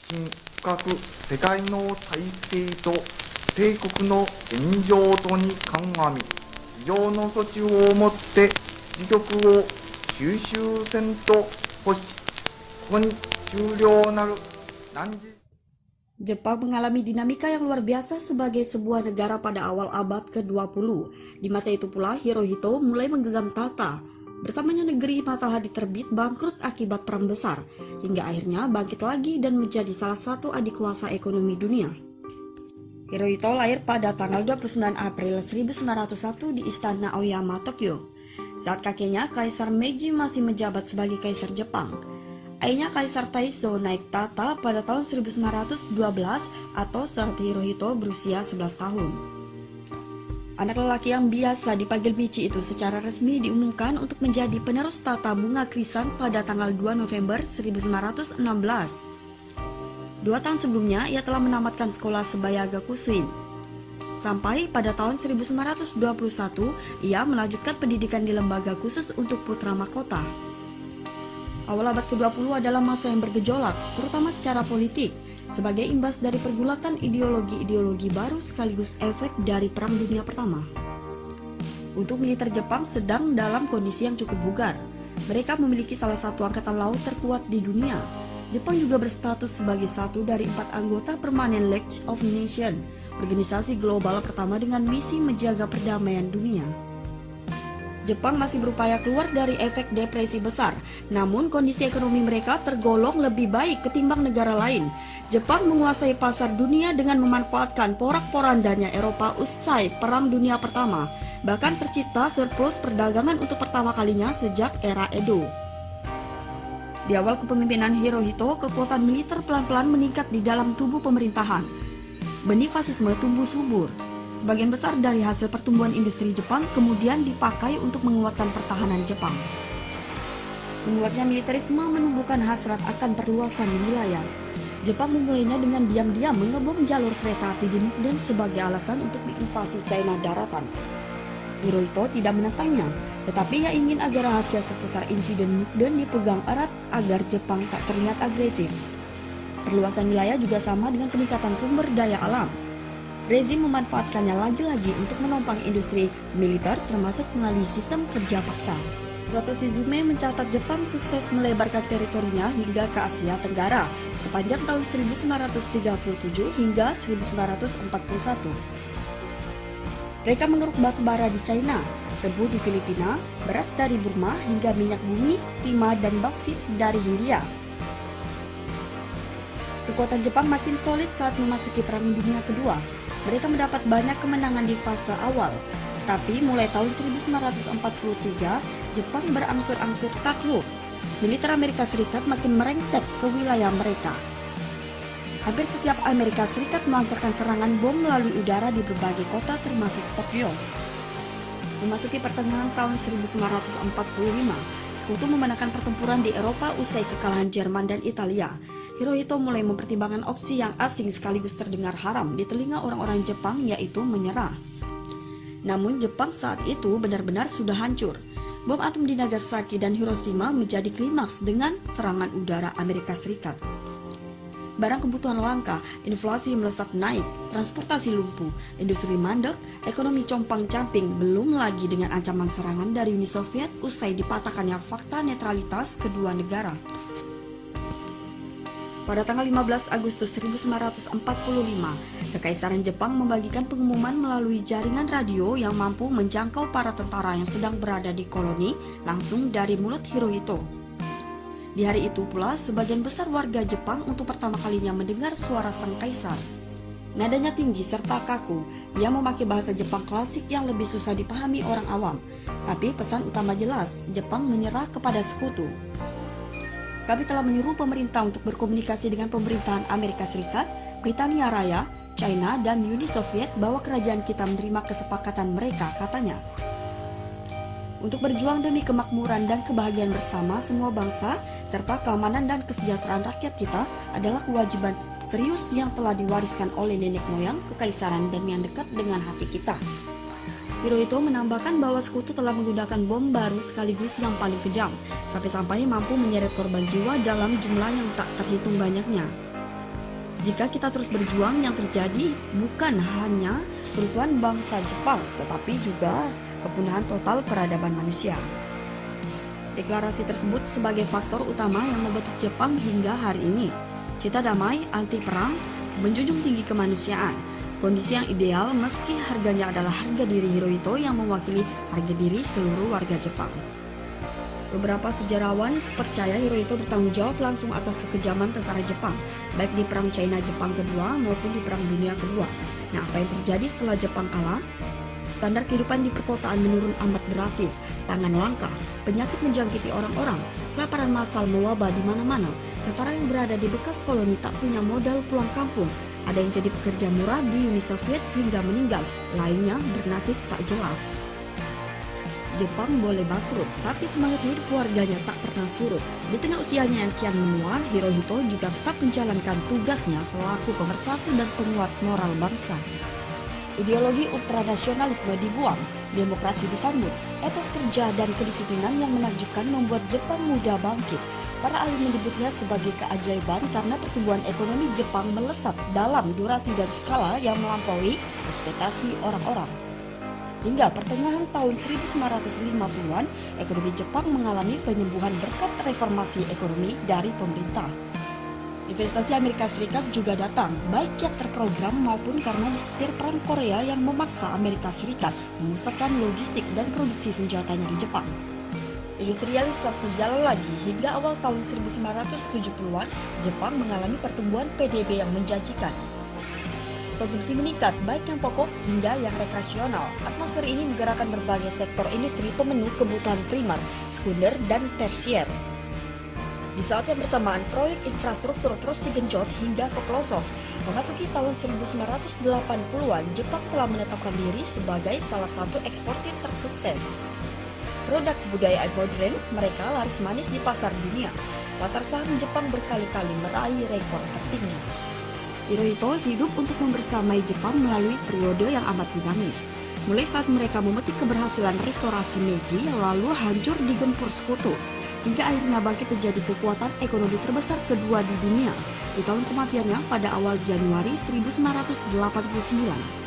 深刻世界の体制と帝国の現状とに鑑み、以上の措置をもって自局を収集せんと欲し、ここに終了なる汝。Jepang mengalami dinamika yang luar biasa sebagai sebuah negara pada awal abad ke-20. Di masa itu pula Hirohito mulai menggenggam tahta. Bersamanya negeri matahari terbit bangkrut akibat perang besar, hingga akhirnya bangkit lagi dan menjadi salah satu adik kuasa ekonomi dunia. Hirohito lahir pada tanggal 29 April 1901 di Istana Aoyama, Tokyo. Saat kakeknya, Kaisar Meiji masih menjabat sebagai Kaisar Jepang. Ayahnya Kaisar Taisho naik tahta pada tahun 1912 atau saat Hirohito berusia 11 tahun. Anak lelaki yang biasa dipanggil Michi itu secara resmi diumumkan untuk menjadi penerus tata bunga Krisan pada tanggal 2 November 1916. 2 tahun sebelumnya ia telah menamatkan sekolah sebaya Gakushūin. Sampai pada tahun 1921 ia melanjutkan pendidikan di lembaga khusus untuk putra mahkota. Awal abad ke-20 adalah masa yang bergejolak, terutama secara politik, sebagai imbas dari pergulatan ideologi-ideologi baru sekaligus efek dari Perang Dunia Pertama. Untuk militer Jepang sedang dalam kondisi yang cukup bugar. Mereka memiliki salah satu angkatan laut terkuat di dunia. Jepang juga berstatus sebagai satu dari 4 anggota permanen League of Nations, organisasi global pertama dengan misi menjaga perdamaian dunia. Jepang masih berupaya keluar dari efek depresi besar, namun kondisi ekonomi mereka tergolong lebih baik ketimbang negara lain. Jepang menguasai pasar dunia dengan memanfaatkan porak-porandanya Eropa usai Perang Dunia Pertama, bahkan tercipta surplus perdagangan untuk pertama kalinya sejak era Edo. Di awal kepemimpinan Hirohito, kekuatan militer pelan-pelan meningkat di dalam tubuh pemerintahan. Benih fasisme tumbuh subur. Sebagian besar dari hasil pertumbuhan industri Jepang kemudian dipakai untuk menguatkan pertahanan Jepang. Menguatnya militerisme menumbuhkan hasrat akan perluasan wilayah. Jepang memulainya dengan diam-diam mengebom jalur kereta api di Mukden sebagai alasan untuk menginvasi China daratan. Hirohito tidak menentangnya, tetapi ia ingin agar rahasia seputar insiden Mukden dipegang erat agar Jepang tak terlihat agresif. Perluasan wilayah juga sama dengan peningkatan sumber daya alam. Rezim memanfaatkannya lagi-lagi untuk menopang industri militer termasuk melalui sistem kerja paksa. Satoshi Suzume mencatat Jepang sukses melebarkan teritorinya hingga ke Asia Tenggara sepanjang tahun 1937 hingga 1941. Mereka mengeruk batu bara di China, tebu di Filipina, beras dari Burma hingga minyak bumi, timah dan bauksit dari Hindia. Kekuatan Jepang makin solid saat memasuki Perang Dunia Kedua. Mereka mendapat banyak kemenangan di fase awal, tapi mulai tahun 1943, Jepang berangsur-angsur takluk. Militer Amerika Serikat makin merengsek ke wilayah mereka. Hampir setiap Amerika Serikat melancarkan serangan bom melalui udara di berbagai kota termasuk Tokyo. Memasuki pertengahan tahun 1945, Sekutu memenangkan pertempuran di Eropa usai kekalahan Jerman dan Italia. Hirohito mulai mempertimbangkan opsi yang asing sekaligus terdengar haram di telinga orang-orang Jepang, yaitu menyerah. Namun Jepang saat itu benar-benar sudah hancur. Bom atom di Nagasaki dan Hiroshima menjadi klimaks dengan serangan udara Amerika Serikat. Barang kebutuhan langka, inflasi melesat naik, transportasi lumpuh, industri mandek, ekonomi compang-camping, belum lagi dengan ancaman serangan dari Uni Soviet usai dipatahkannya fakta netralitas kedua negara. Pada tanggal 15 Agustus 1945, Kekaisaran Jepang membagikan pengumuman melalui jaringan radio yang mampu menjangkau para tentara yang sedang berada di koloni langsung dari mulut Hirohito. Di hari itu pula, sebagian besar warga Jepang untuk pertama kalinya mendengar suara sang kaisar. Nadanya tinggi serta kaku, ia memakai bahasa Jepang klasik yang lebih susah dipahami orang awam. Tapi pesan utama jelas, Jepang menyerah kepada sekutu. Kami telah menyuruh pemerintah untuk berkomunikasi dengan pemerintahan Amerika Serikat, Britania Raya, China, dan Uni Soviet bahwa kerajaan kita menerima kesepakatan mereka, katanya. Untuk berjuang demi kemakmuran dan kebahagiaan bersama semua bangsa, serta keamanan dan kesejahteraan rakyat kita adalah kewajiban serius yang telah diwariskan oleh nenek moyang, kekaisaran, dan yang dekat dengan hati kita. Hirohito menambahkan bahwa sekutu telah menggunakan bom baru sekaligus yang paling kejam, sampai-sampai mampu menyeret korban jiwa dalam jumlah yang tak terhitung banyaknya. Jika kita terus berjuang, yang terjadi bukan hanya keruntuhan bangsa Jepang, tetapi juga kepunahan total peradaban manusia. Deklarasi tersebut sebagai faktor utama yang membentuk Jepang hingga hari ini. Cita damai, anti perang, menjunjung tinggi kemanusiaan. Kondisi yang ideal meski harganya adalah harga diri Hirohito yang mewakili harga diri seluruh warga Jepang. Beberapa sejarawan percaya Hirohito bertanggung jawab langsung atas kekejaman tentara Jepang, baik di Perang China-Jepang Kedua maupun di Perang Dunia Kedua. Nah, apa yang terjadi setelah Jepang kalah? Standar kehidupan di perkotaan menurun amat drastis, pangan langka, penyakit menjangkiti orang-orang, kelaparan massal mewabah di mana-mana. Tentara yang berada di bekas koloni tak punya modal pulang kampung. Ada yang jadi pekerja murah di Uni Soviet hingga meninggal, lainnya bernasib tak jelas. Jepang boleh bangkrut, tapi semangat hidup keluarganya tak pernah surut. Di tengah usianya yang kian menua, Hirohito juga tetap menjalankan tugasnya selaku pemersatu dan penguat moral bangsa. Ideologi ultranasionalisme dibuang, demokrasi disambut, etos kerja dan kedisiplinan yang menakjubkan membuat Jepang muda bangkit. Para ahli menyebutnya sebagai keajaiban karena pertumbuhan ekonomi Jepang melesat dalam durasi dan skala yang melampaui ekspektasi orang-orang. Hingga pertengahan tahun 1950-an, ekonomi Jepang mengalami penyembuhan berkat reformasi ekonomi dari pemerintah. Investasi Amerika Serikat juga datang, baik yang terprogram maupun karena disetir Perang Korea yang memaksa Amerika Serikat memusatkan logistik dan produksi senjatanya di Jepang. Industrialisasi jalan lagi hingga awal tahun 1970-an, Jepang mengalami pertumbuhan PDB yang menjanjikan. Konsumsi meningkat, baik yang pokok hingga yang rekreasional. Atmosfer ini menggerakkan berbagai sektor industri pemenuh kebutuhan primer, sekunder, dan tersier. Di saat yang bersamaan, proyek infrastruktur terus digenjot hingga ke pelosok. Memasuki tahun 1980-an, Jepang telah menetapkan diri sebagai salah satu eksportir tersukses. Produk kebudayaan modern mereka laris manis di pasar dunia. Pasar saham Jepang berkali-kali meraih rekor tertinggi. Hirohito hidup untuk membersamai Jepang melalui periode yang amat dinamis. Mulai saat mereka memetik keberhasilan restorasi Meiji, lalu hancur digempur sekutu, hingga akhirnya bangkit menjadi kekuatan ekonomi terbesar kedua di dunia di tahun kematiannya pada awal Januari 1989.